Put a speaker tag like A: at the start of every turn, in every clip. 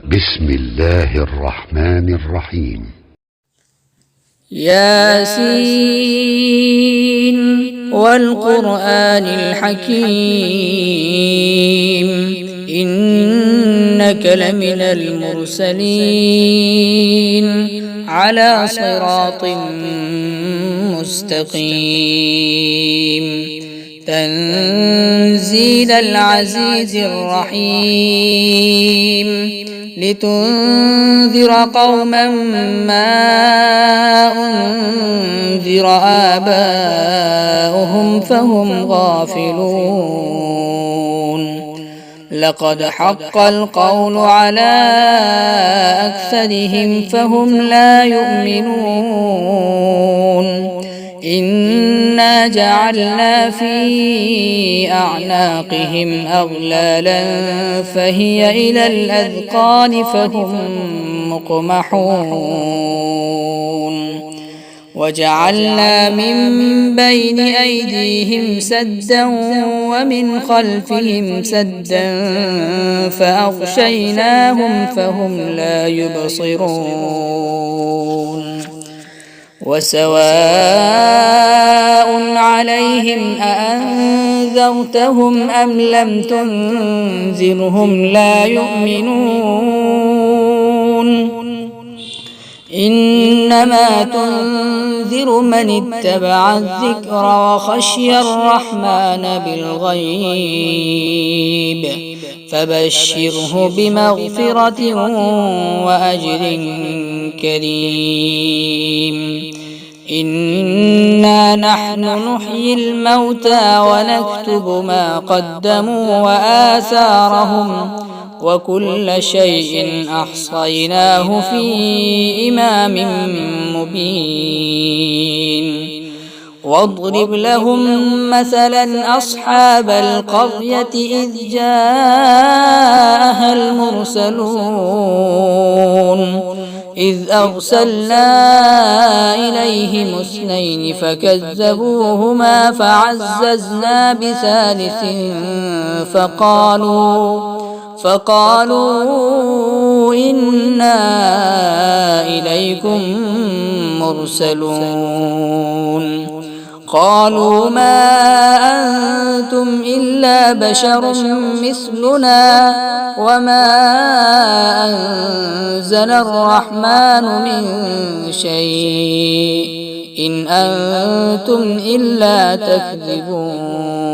A: بسم الله الرحمن الرحيم.
B: ياسين والقرآن الحكيم إنك لمن المرسلين على صراط مستقيم تنزيل العزيز الرحيم لتنذر قوما ما أنذر آباؤهم فهم غافلون لقد حق القول على أكثرهم فهم لا يؤمنون إنا جعلنا في أعناقهم أغلالا فهي إلى الأذقان فهم مقمحون وجعلنا من بين أيديهم سدا ومن خلفهم سدا فأغشيناهم فهم لا يبصرون وسواء عليهم أأنذرتهم أم لم تنذرهم لا يؤمنون إنما تنذر من اتبع الذكر وخشي الرحمن بالغيب فبشره بمغفرة وأجر كريم إنا نحن نحيي الموتى ونكتب ما قدموا وآثارهم وكل شيء أحصيناه في إمام مبين واضرب لهم مثلا أصحاب القرية إذ جاءها المرسلون إذ أرسلنا إليهم اثنين فكذبوهما فعززنا بثالث فقالوا إنا إليكم مرسلون قالوا ما أنتم إلا بشر مثلنا وما أنزل الرحمن من شيء إن أنتم إلا تكذبون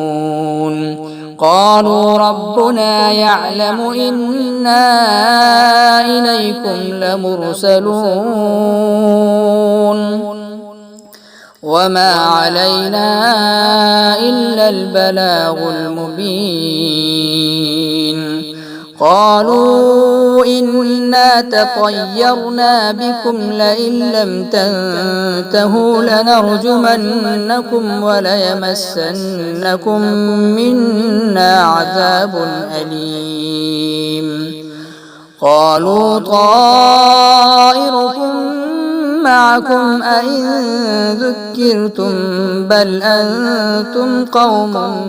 B: قالوا ربنا يعلم إنا إليكم لمرسلون وما علينا إلا البلاغ المبين قالوا إنا تطيرنا بكم لئن لم تنتهوا لنرجمنكم وليمسنكم منا عذاب أليم قالوا طائركم معكم أئن ذكرتم بل أنتم قوم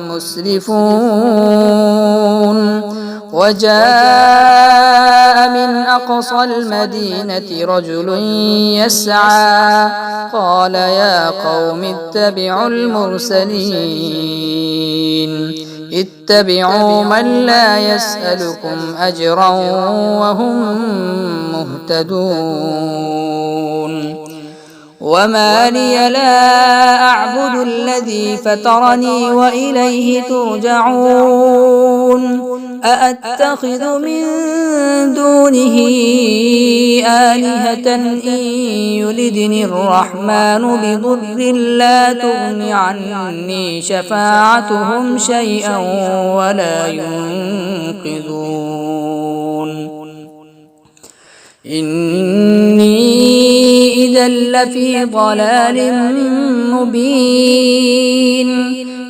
B: مسرفون وجاء من أقصى المدينة رجل يسعى قال يا قوم اتبعوا المرسلين اتبعوا من لا يسألكم أجرا وهم مهتدون وما لي لا أعبد الذي فطرني وإليه ترجعون أأتخذ من دونه آلهة إن يردني الرحمن بضر لا تغن عني شفاعتهم شيئا ولا ينقذون إني إذا لفي ضلال مبين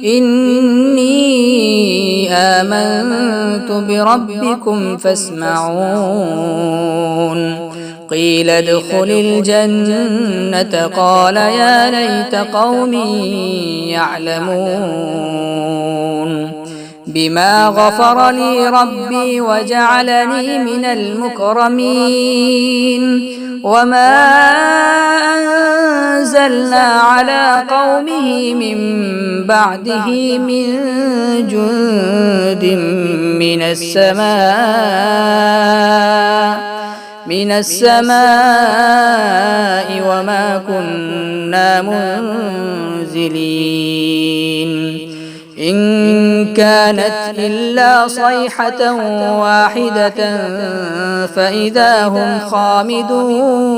B: إني آمنت بربكم فاسمعون قيل ادخل الجنة قال يا ليت قومي يعلمون بما غفر لي ربي وجعلني من المكرمين وما أنزلنا على قومه من بعده من جند من السماء وما كنا منزلين إن كانت إلا صيحة واحدة فإذا هم خامدون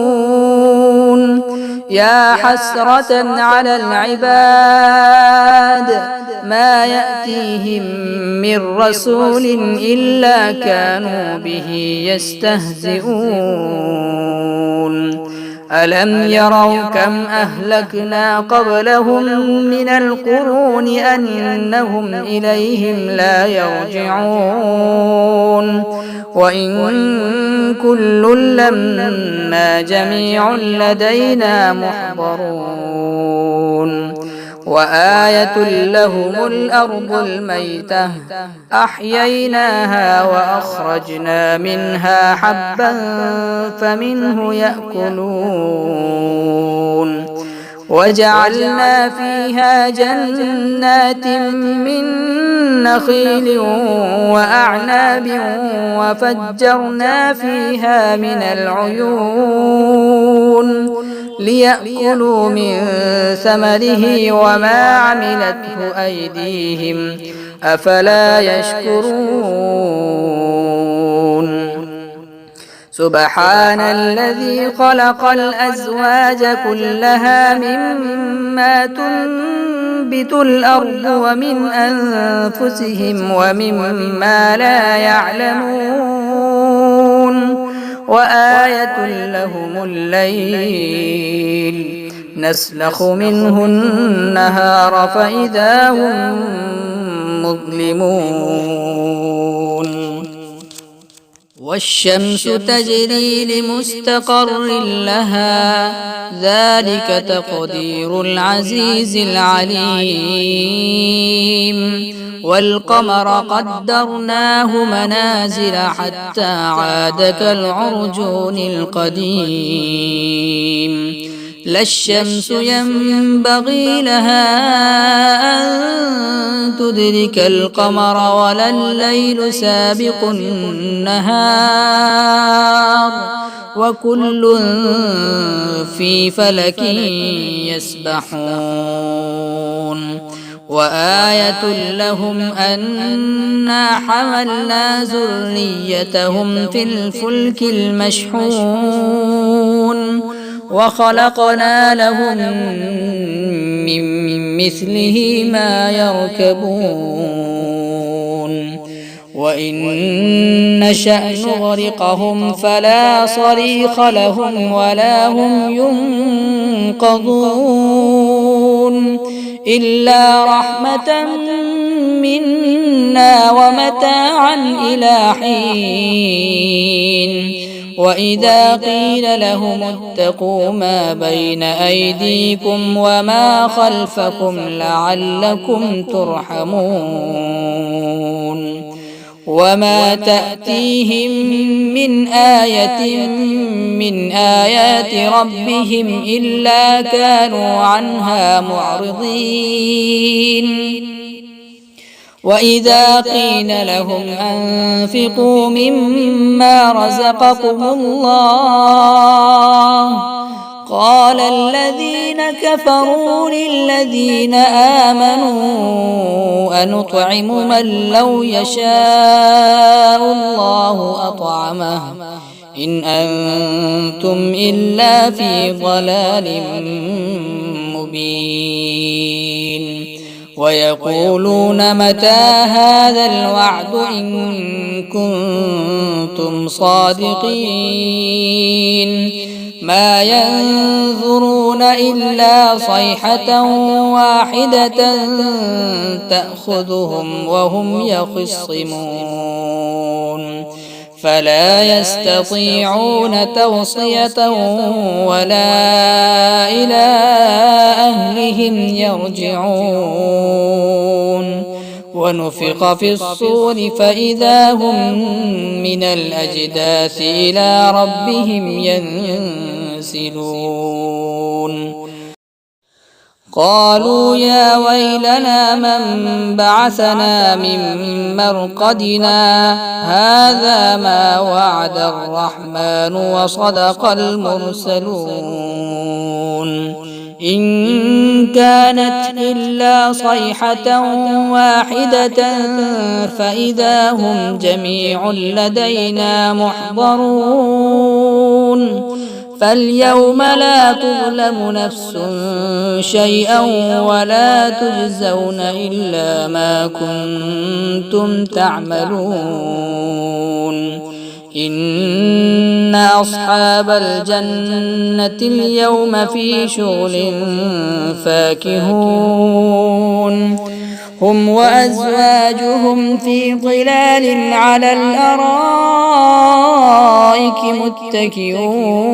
B: يا حسرة على العباد ما يأتيهم من رسول إلا كانوا به يستهزئون ألم يروا كم أهلكنا قبلهم من القرون أنهم إليهم لا يرجعون وإن كل لما جميع لدينا محضرون وآية لهم الأرض الميتة أحييناها وأخرجنا منها حبا فمنه يأكلون وجعلنا فيها جنات من نخيل وأعناب وفجرنا فيها من العيون ليأكلوا من ثمره وما عملته أيديهم أفلا يشكرون سبحان الذي خلق الأزواج كلها مما تنبت الأرض ومن أنفسهم ومما لا يعلمون وآية لهم الليل نسلخ منه النهار فإذا هم مظلمون والشمس تجري لمستقر لها ذلك تقدير العزيز العليم والقمر قدرناه منازل حتى عاد كالعرجون القديم لا الشمس ينبغي لها أن تدرك القمر ولا الليل سابق النهار وكل في فلك يسبحون وآية لهم أنا حملنا ذريتهم في الفلك المشحون وخلقنا لهم من مثله ما يركبون وإن نشأ نغرقهم فلا صريخ لهم ولا هم ينقذون إلا رحمة منا ومتاعا إلى حين وإذا قيل لهم اتقوا ما بين أيديكم وما خلفكم لعلكم ترحمون وما تأتيهم من آية من آيات ربهم إلا كانوا عنها معرضين وإذا قيل لهم أنفقوا مما رزقكم الله قال الذين كفروا للذين آمنوا أنطعم من لو يشاء الله أطعمه إن أنتم إلا في ضلال مبين ويقولون متى هذا الوعد إن كنتم صادقين ما ينظرون إلا صيحة واحدة تأخذهم وهم يخصمون فلا يستطيعون توصية ولا إلى أهلهم يرجعون ونفخ في الصور فإذا هم من الأجداث إلى ربهم ينسلون قالوا يا ويلنا من بعثنا من مرقدنا هذا ما وعد الرحمن وصدق المرسلون إن كانت إلا صيحة واحدة فإذا هم جميع لدينا محضرون فاليوم لا تظلم نفس شيئا ولا تجزون إلا ما كنتم تعملون إن أصحاب الجنة اليوم في شغل فاكهون هم وأزواجهم في ظلال على الأرائك متكئون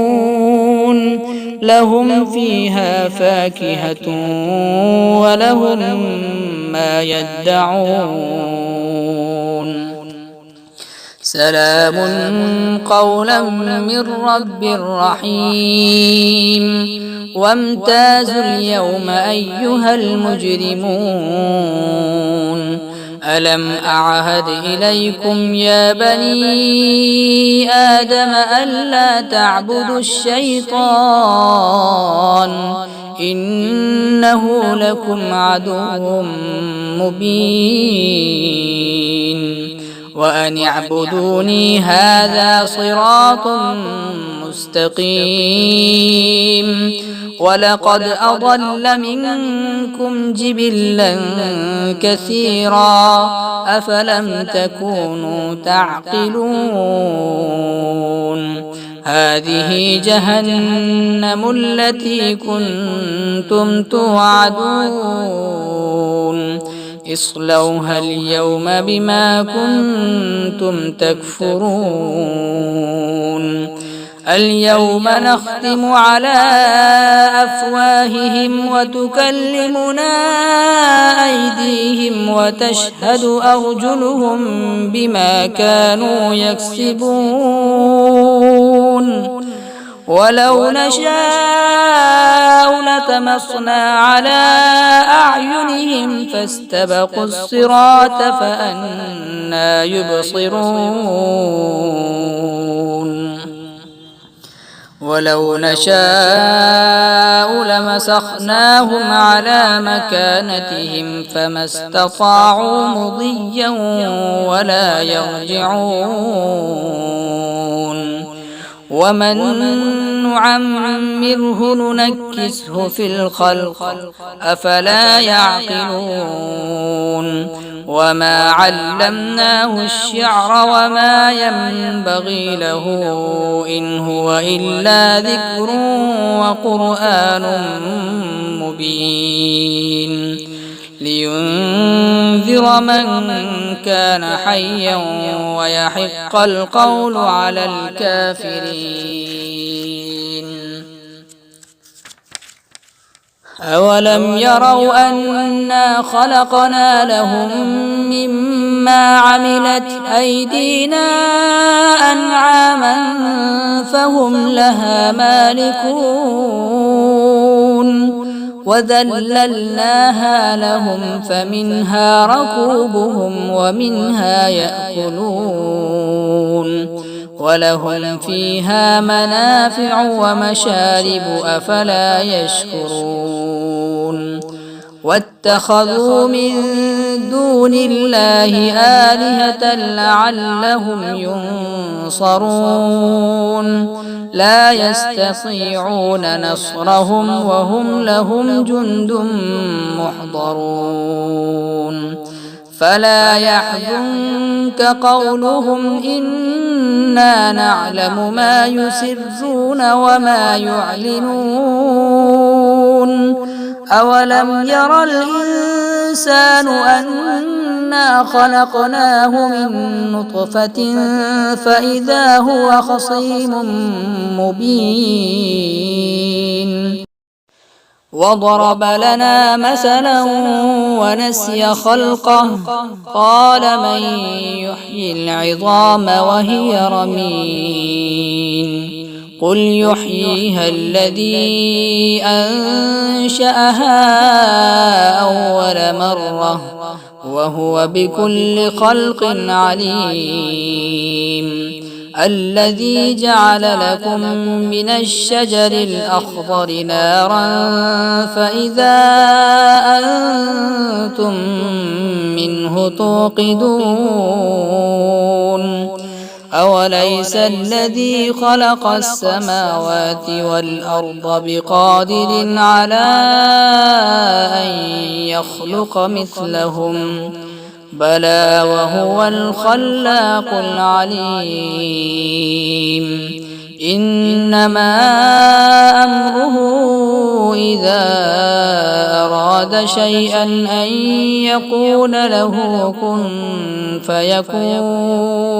B: لهم فيها فاكهة ولهم ما يدعون سلام قولا من رب رحيم وامتازوا اليوم أيها المجرمون ألم أعهد إليكم يا بني آدم ألا تعبدوا الشيطان إنه لكم عدو مبين وأن اعبدوني هذا صراط مستقيم ولقد أضل منكم جبلا كثيرا أفلم تكونوا تعقلون هذه جهنم التي كنتم توعدون اصلوها اليوم بما كنتم تكفرون اليوم نختم على أفواههم وتكلمنا أيديهم وتشهد أرجلهم بما كانوا يكسبون ولو نشاء لطمسنا على أعينهم فاستبقوا الصراط فأنى يبصرون ولو نشاء لمسخناهم على مكانتهم فما استطاعوا مضيا ولا يرجعون ومن نعمره ننكسه في الخلق أفلا يعقلون وما علمناه الشعر وما ينبغي له إن هو إلا ذكر وقرآن مبين لينذر من كان حيا ويحق القول على الكافرين أولم يروا أنا خلقنا لهم مما عملت أيدينا أنعاما فهم لها مالكون وذللناها لهم فمنها ركوبهم ومنها يأكلون ولهم فيها منافع ومشارب أفلا يشكرون واتخذوا من دون الله آلهة لعلهم ينصرون لا يستطيعون نصرهم وهم لهم جند محضرون فلا يحزنك قولهم إنا نعلم ما يسرون وما يعلنون أولم ير الإنسان أنا خلقناه من نطفة فإذا هو خصيم مبين وضرب لنا مثلا ونسي خلقه قال من يحيي العظام وهي رميم قل يحييها الذي أنشأها أول مرة وهو بكل خلق عليم الذي جعل لكم من الشجر الأخضر نارا فإذا أنتم منه توقدون أوليس الذي خلق السماوات والأرض بقادر على أن يخلق مثلهم بلى وهو الخلاق العليم إنما أمره إذا أراد شيئا أن يقول له كن فيكون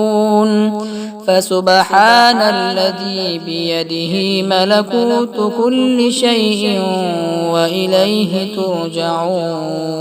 B: فسبحان الذي بيده ملكوت كل شيء وإليه ترجعون.